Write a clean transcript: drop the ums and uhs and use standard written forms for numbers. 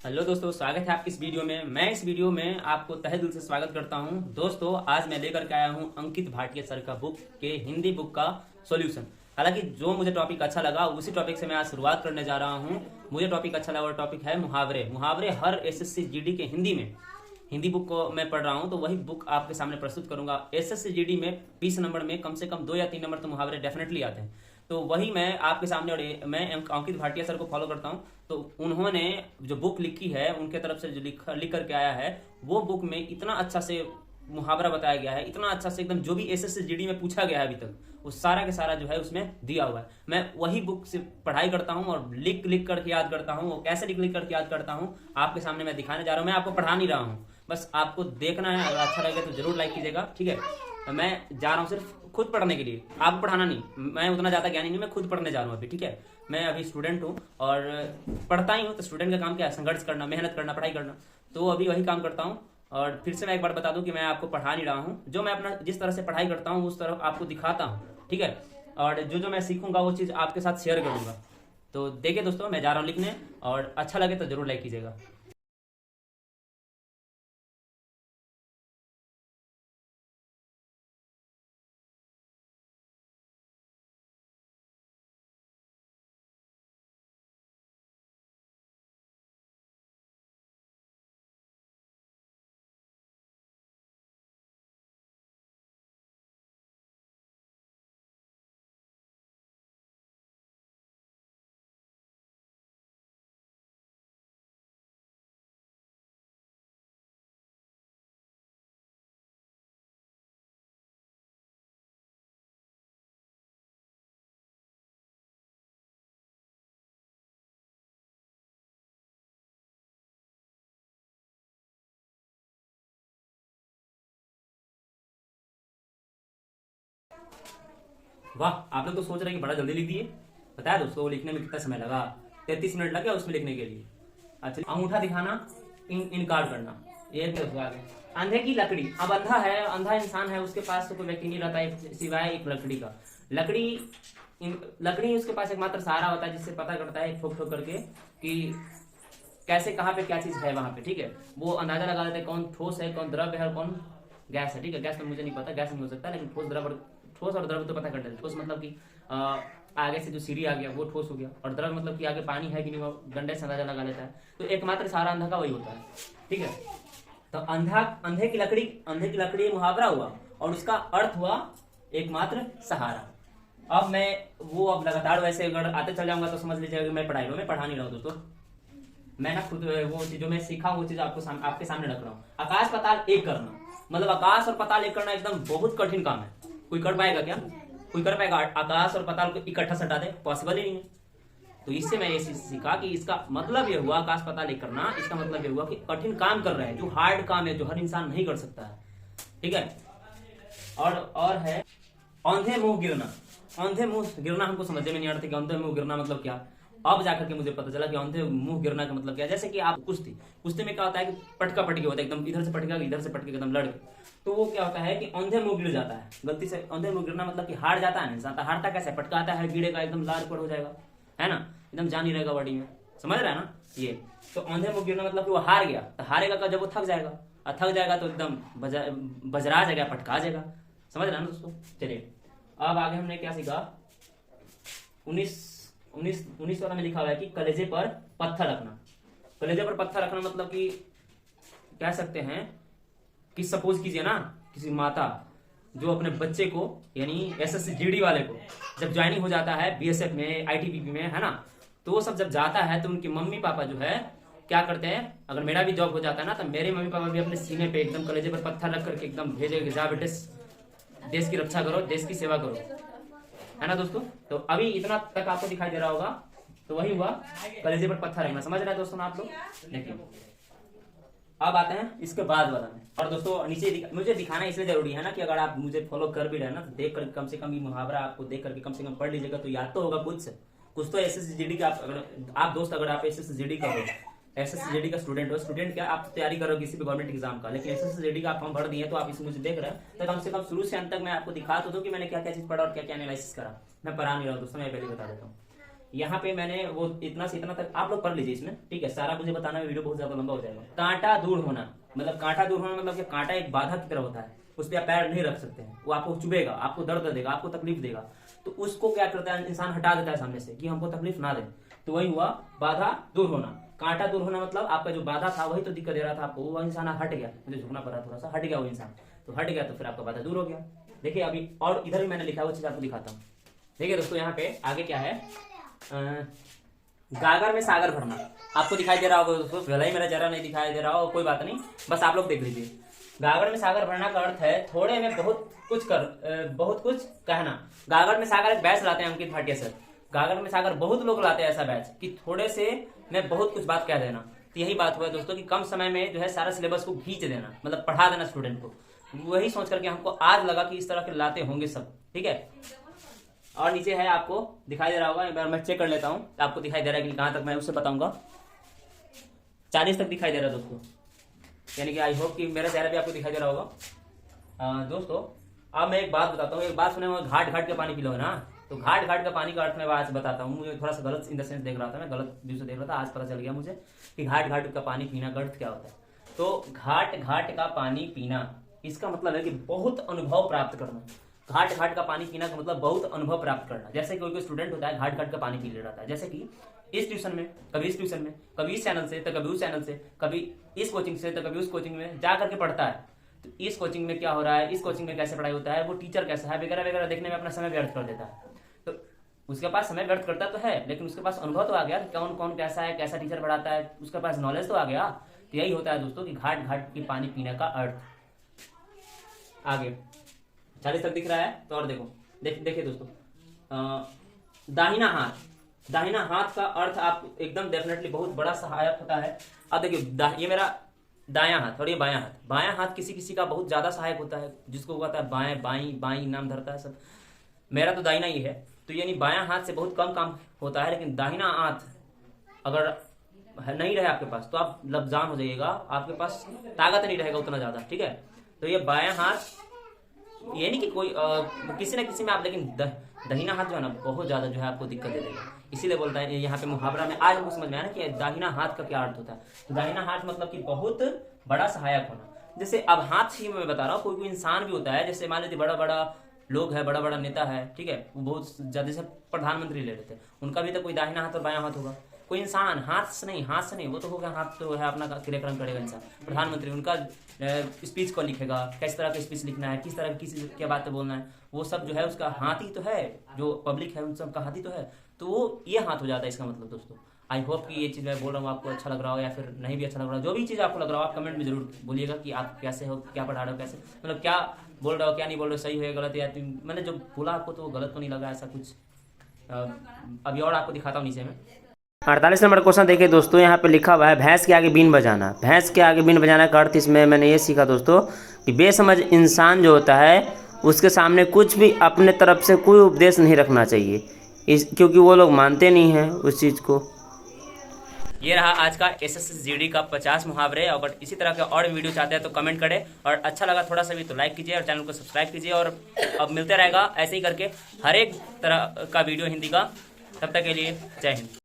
Hello दोस्तों, स्वागत है आपकी इस वीडियो में। मैं इस वीडियो में आपको तहे दिल से स्वागत करता हूं। दोस्तों, आज मैं लेकर के आया हूं अंकित भाटिया सर का बुक के हिंदी बुक का सॉल्यूशन। हालांकि जो मुझे टॉपिक अच्छा लगा उसी टॉपिक से मैं आज शुरुआत करने जा रहा हूं। मुझे टॉपिक अच्छा लगा और टॉपिक है मुहावरे। मुहावरे हर एसएससी जीडी के हिंदी में, हिंदी बुक को मैं पढ़ रहा हूं तो वही बुक आपके सामने प्रस्तुत करूंगा। एसएससी जीडी में 20 नंबर में कम से कम 2 या 3 नंबर तो मुहावरे डेफिनेटली आते हैं। तो वही मैं आपके सामने, और मैं अंकित भाटिया सर को फॉलो करता हूं। तो उन्होंने जो बुक लिखी है, उनके तरफ से जो लिख करके आया है, वो बुक में इतना अच्छा से मुहावरा बताया गया है, इतना अच्छा से एकदम जो भी एसएससी जीडी में पूछा गया है अभी तक, वो सारा के सारा जो है उसमें दिया हुआ है। मैं वही बुक से पढ़ाई करता हूँ और लिख लिख करके याद करता हूँ। वो कैसे लिख लिख करके याद करता हूँ आपके सामने मैं दिखाने जा रहा हूँ। मैं आपको पढ़ा नहीं रहा हूँ, बस आपको देखना है। अगर अच्छा लगे तो जरूर लाइक कीजिएगा, ठीक है। तो मैं जा रहा हूँ सिर्फ खुद पढ़ने के लिए, आपको पढ़ाना नहीं। मैं उतना ज्यादा ज्ञानी नहीं, मैं खुद पढ़ने जा रहा हूँ अभी, ठीक है। मैं अभी स्टूडेंट हूँ और पढ़ता ही हूँ। तो स्टूडेंट का काम क्या है? संघर्ष करना, मेहनत करना, पढ़ाई करना। तो अभी वही काम करता हूँ। और फिर से मैं एक बार बता दूं कि मैं आपको पढ़ा नहीं रहा हूँ। जो मैं अपना जिस तरह से पढ़ाई करता हूँ उस तरह आपको दिखाता हूँ, ठीक है। और जो जो मैं सीखूंगा वो चीज़ आपके साथ शेयर करूंगा। तो देखिए दोस्तों, मैं जा रहा हूँ लिखने, और अच्छा लगे तो जरूर लाइक कीजिएगा। वाह, आप लोग तो सोच रहे हैं कि बड़ा जल्दी लिख दिए। बताया दोस्तों, वो लिखने में कितना समय लगा? 33 मिनट लगे उसमें लिखने के लिए। अच्छा, अंगूठा दिखाना, इनकार करना, ये क्या हुआ आगे? अंधे की लकड़ी। अब अंधा है, अंधा इंसान है, उसके पास तो कोई व्यक्ति नहीं रहता है सिवाय एक लकड़ी का। लकड़ी, लकड़ी उसके पास एकमात्र सहारा होता है जिससे पता करता है ठोक ठोक करके कि कैसे, कहाँ पे क्या चीज है वहां पे, ठीक है। वो अंदाजा लगा लेते हैं कौन ठोस है, कौन द्रव्य है और कौन गैस है, ठीक है। गैस तो मुझे नहीं पता, गैस नहीं हो सकता, लेकिन ठोस और द्रव्य तो पता कर लेते। ठोस मतलब कि आगे से जो सीढ़ी आ गया वो ठोस हो गया, और द्रव्य मतलब कि आगे पानी है कि नहीं वो डंडे से अंदाजा लगा लेता है। तो एकमात्र सहारा अंधा का वही होता है, ठीक है। तो अंधे की लकड़ी, अंधे की लकड़ी मुहावरा हुआ और उसका अर्थ हुआ एकमात्र सहारा। अब मैं वो, अब लगातार वैसे अगर आते चल जाऊंगा तो समझ लीजिएगा कि मैं पढ़ाई रहा हूँ, मैं पढ़ा नहीं रहा हूँ दोस्तों। मैं ना खुद वो चीज जो मैं सीखा वो चीज आपके सामने रख रहा हूँ। आकाश पताल एक करना, मतलब आकाश और पताल एक करना एकदम बहुत कठिन काम है। कोई कर पाएगा क्या? कोई कर पाएगा आकाश और पताल को इकट्ठा सटा दे? पॉसिबल ही नहीं है। तो इससे मैं ये सीखा कि इसका मतलब ये हुआ, आकाश पताल एक करना, इसका मतलब ये हुआ कि कठिन काम कर रहे हैं, जो हार्ड काम है, जो हर इंसान नहीं कर सकता है, ठीक है। और है औंधे मुंह गिरना। औंधे मुंह गिरना हमको समझ में नहीं आता कि औंधे मुंह गिरना मतलब क्या। अब जाकर के मुझे पता चला कि औंधे मुंह गिरना का मतलब क्या है। जैसे कि आप कुश्ती, कुश्ती में क्या होता है कि पटका पटकी होता है, एकदम इधर से पटका इधर से पटके एकदम लड़ के। तो वो क्या होता है कि औंधे मुंह गिर जाता है गलती से। औंधे मुंह गिरना मतलब कि हार जाता है इंसान। हारता कैसे? पटकाता है, गिरेगा, एकदम लाल पड़ हो जाएगा, है ना, एकदम जान ही रहेगा बॉडी में। समझ रहा है ना ये? तो औंधे मुंह गिरना मतलब कि वो हार गया। तो हारेगा का जब वो थक जाएगा, और थक जाएगा तो एकदम बजरा जाएगा, पटका जाएगा। समझ रहा है ना दोस्तों? चलिए, अब आगे हमने क्या सीखा। 19 वाला में लिखा हुआ है कि कलेजे पर पत्थर रखना। कलेजे पर पत्थर रखना मतलब कि कह सकते हैं कि सपोज कीजिए ना, किसी माता जो अपने बच्चे को, यानी एसएससी जीडी वाले को जब ज्वाइनिंग हो जाता है बीएसएफ में, आईटीबीपी में, है ना, तो वो सब जब जाता है तो उनके मम्मी पापा जो है क्या करते हैं, अगर मेरा भी जॉब हो जाता है ना, तो मेरे मम्मी पापा भी अपने सीने पे एकदम कलेजे पर पत्थर रख करके एकदम भेजेंगे, जा बेटे देश की रक्षा करो, देश की सेवा करो, है ना दोस्तों। तो अभी इतना तक आपको दिखाई दे रहा होगा, तो वही हुआ कलेजे पर पत्थर रखना। समझ रहे हैं दोस्तों आप लोग? देखिए, अब आते हैं इसके बाद वाला में। और दोस्तों नीचे मुझे दिखाना इसलिए जरूरी है ना कि अगर आप मुझे फॉलो कर भी रहे ना, तो देख कर कम से कम ये मुहावरा आपको देख करके कम से कम पढ़ लीजिएगा, तो याद तो होगा कुछ कुछ तो। एसएससी जीडी का आप दोस्त, अगर आप एसएससी जीडी का हो, एसएससी जीडी का स्टूडेंट हो, स्टूडेंट क्या, आप तैयारी करो किसी भी गवर्नमेंट एग्जाम का, लेकिन एसएससी जीडी का आप फॉर्म भर दिए तो आप इसे मुझे देख रहे हैं, तो कम से कम शुरू से अंत तक मैं आपको दिखा तो दूं कि मैंने क्या क्या चीज पढ़ा और क्या क्या एनालिसिस करा। मैं पढ़ा नहीं रहा हूँ दोस्तों, मैं पहले बता देता हूँ। यहाँ पे मैंने वो इतना से इतना तक आप लोग पढ़ लीजिए इसमें, ठीक है। सारा मुझे बताना है, वीडियो बहुत ज्यादा लंबा हो जाएगा। कांटा दूर होना मतलब, कांटा दूर होना मतलब कि कांटा एक बाधा की तरह होता है, उस पर आप पैर नहीं रख सकते हैं, वो आपको चुभेगा, आपको दर्द देगा, आपको तकलीफ देगा। तो उसको क्या करता है इंसान, हटा देता है सामने से कि हमको तकलीफ ना दे। तो वही हुआ बाधा दूर होना। कांटा दूर होना मतलब आपका जो बाधा था वही तो दिक्कत दे रहा था आपको, वो इंसान हट गया, मुझे झुकना पड़ा थोड़ा सा, हट गया वो इंसान, तो हट गया तो फिर आपका बाधा दूर हो गया। देखिए अभी और इधर भी मैंने लिखा है वो चीज आपको दिखाता हूँ। देखिए दोस्तों यहाँ पे आगे क्या है, गागर में सागर भरना। आपको दिखाई दे रहा होगा दोस्तों, भले ही मेरा जरा नहीं दिखाई दे रहा हो, कोई बात नहीं, बस आप लोग देख लीजिए। गागर में सागर भरना का अर्थ है थोड़े में बहुत कुछ कहना। गागर में सागर एक बैच लाते हैं अंकित भाटिया सर, गागर में सागर बहुत लोग लाते हैं ऐसा बैच कि थोड़े से में बहुत कुछ बात कह देना। तो यही बात हुआ है दोस्तों कि कम समय में जो है सारा सिलेबस को खींच देना, मतलब पढ़ा देना स्टूडेंट को। वही सोच करके हमको आज लगा कि इस तरह के लाते होंगे सब, ठीक है। और नीचे है, आपको दिखाई दे रहा होगा, एक बार मैं चेक कर लेता हूँ आपको दिखाई दे रहा है कि कहां तक, मैं उससे बताऊंगा। 40 तक दिखाई दे रहा है दोस्तों, यानी कि आई होप कि मेरा चेहरा भी आपको दिखाई दे रहा होगा। दोस्तों अब मैं एक बात बताता हूँ, एक बात सुने, घाट घाट का पानी पी लो ना, तो घाट घाट का पानी का अर्थ मैं आज बताता हूँ। मुझे थोड़ा सा गलत इन द सेंस देख रहा था, मैं गलत व्यू से देख रहा था, आज पता चल गया मुझे कि घाट घाट का पानी पीना का अर्थ क्या होता है। तो घाट घाट का पानी पीना, इसका मतलब है कि बहुत अनुभव प्राप्त करना। घाट घाट का पानी पीना का मतलब बहुत अनुभव प्राप्त करना। जैसे कोई कोई स्टूडेंट होता है घाट घाट का पानी पी ले रहा है, जैसे कि इस ट्यूशन में, कभी इस ट्यूशन में, कभी इस चैनल से तो कभी उस चैनल से, कभी इस कोचिंग से तो कभी उस कोचिंग में जा करके पढ़ता है। तो इस कोचिंग में क्या हो रहा है, इस कोचिंग में कैसे पढ़ाई होता है, वो टीचर कैसा है वगैरह वगैरह देखने में अपना समय व्यर्थ कर देता है। तो उसके पास समय व्यर्थ करता तो है, लेकिन उसके पास अनुभव तो आ गया कि कौन कौन कैसा है, कैसा टीचर पढ़ाता है, उसके पास नॉलेज तो आ गया। तो यही होता है दोस्तों कि घाट घाट की पानी पीने का अर्थ। आगे 40 तक दिख रहा है तो और देखो, देखिए दोस्तों, दाहिना हाथ। दाहिना हाथ का अर्थ आप एकदम डेफिनेटली बहुत बड़ा सहायक होता है। अब देखिए ये मेरा दायां हाथ और ये बायां हाथ। बायां हाथ किसी किसी का बहुत ज्यादा सहायक होता है, जिसको कहता है बाएं, बाई बाई नाम धरता है सब। मेरा तो दाहिना ही है, तो यानी बायां हाथ से बहुत कम काम होता है। लेकिन दाहिना हाथ अगर नहीं रहे आपके पास तो आप लबजान हो जाइएगा, आपके पास ताकत नहीं रहेगा उतना ज्यादा, ठीक है। तो ये बायां हाथ, ये नहीं कि कोई किसी न किसी में आप, लेकिन दाहिना हाथ जो है ना बहुत ज्यादा जो है आपको दिक्कत दे देगा। इसीलिए बोलता है यहाँ पे मुहावरा में, आज हमको समझ में आया ना कि दाहिना हाथ का क्या अर्थ होता है। तो दाहिना हाथ मतलब कि बहुत बड़ा सहायक होना। जैसे अब हाथ से मैं बता रहा हूँ, कोई कोई इंसान भी होता है, जैसे मान लीजिए बड़ा बड़ा लोग है, बड़ा बड़ा नेता है, ठीक है, वो बहुत ज्यादा से प्रधानमंत्री ले लेते हैं, उनका भी तो कोई दाहिना हाथ और बायां हाथ होगा। कोई इंसान हाथ से नहीं, वो तो होगा, हाथ तो है अपना क्रियाक्रम करेगा इंसान। प्रधानमंत्री उनका स्पीच को लिखेगा, किस तरह का स्पीच लिखना है, किस तरह किसी क्या बातें बोलना है, वो सब जो है उसका हाथ ही तो है, जो पब्लिक है उन सब का हाथ ही तो है। तो वो ये हाथ हो जाता है इसका मतलब दोस्तों। आई होप कि ये चीज़ मैं बोल रहा हूँ आपको अच्छा लग रहा हो, या फिर नहीं भी अच्छा लग रहा हो, जो भी चीज़ आपको लग रहा हो आप कमेंट में जरूर बोलिएगा कि आप कैसे हो, क्या पढ़ा रहे हो, कैसे मतलब क्या बोल रहे हो, क्या नहीं बोल रहे हो, सही है गलत, या मैंने जो बोला आपको तो गलत तो नहीं लगा ऐसा कुछ। अभी और आपको दिखाता हूँ नीचे में। 48 नंबर क्वेश्चन देखिए दोस्तों, यहाँ पे लिखा हुआ है भैंस के आगे बीन बजाना। भैंस के आगे बीन बजाना का अर्थ इसमें मैंने ये सीखा दोस्तों कि बेसमझ इंसान जो होता है उसके सामने कुछ भी अपने तरफ से कोई उपदेश नहीं रखना चाहिए, क्योंकि वो लोग मानते नहीं हैं उस चीज़ को। ये रहा आज का SSGD का 50 मुहावरे। अगर इसी तरह के और वीडियो चाहते हैं तो कमेंट करें, और अच्छा लगा थोड़ा सा भी तो लाइक कीजिए और चैनल को सब्सक्राइब कीजिए। और अब मिलते रहेगा ऐसे ही करके हर एक तरह का वीडियो हिंदी का। तब तक के लिए जय हिंद।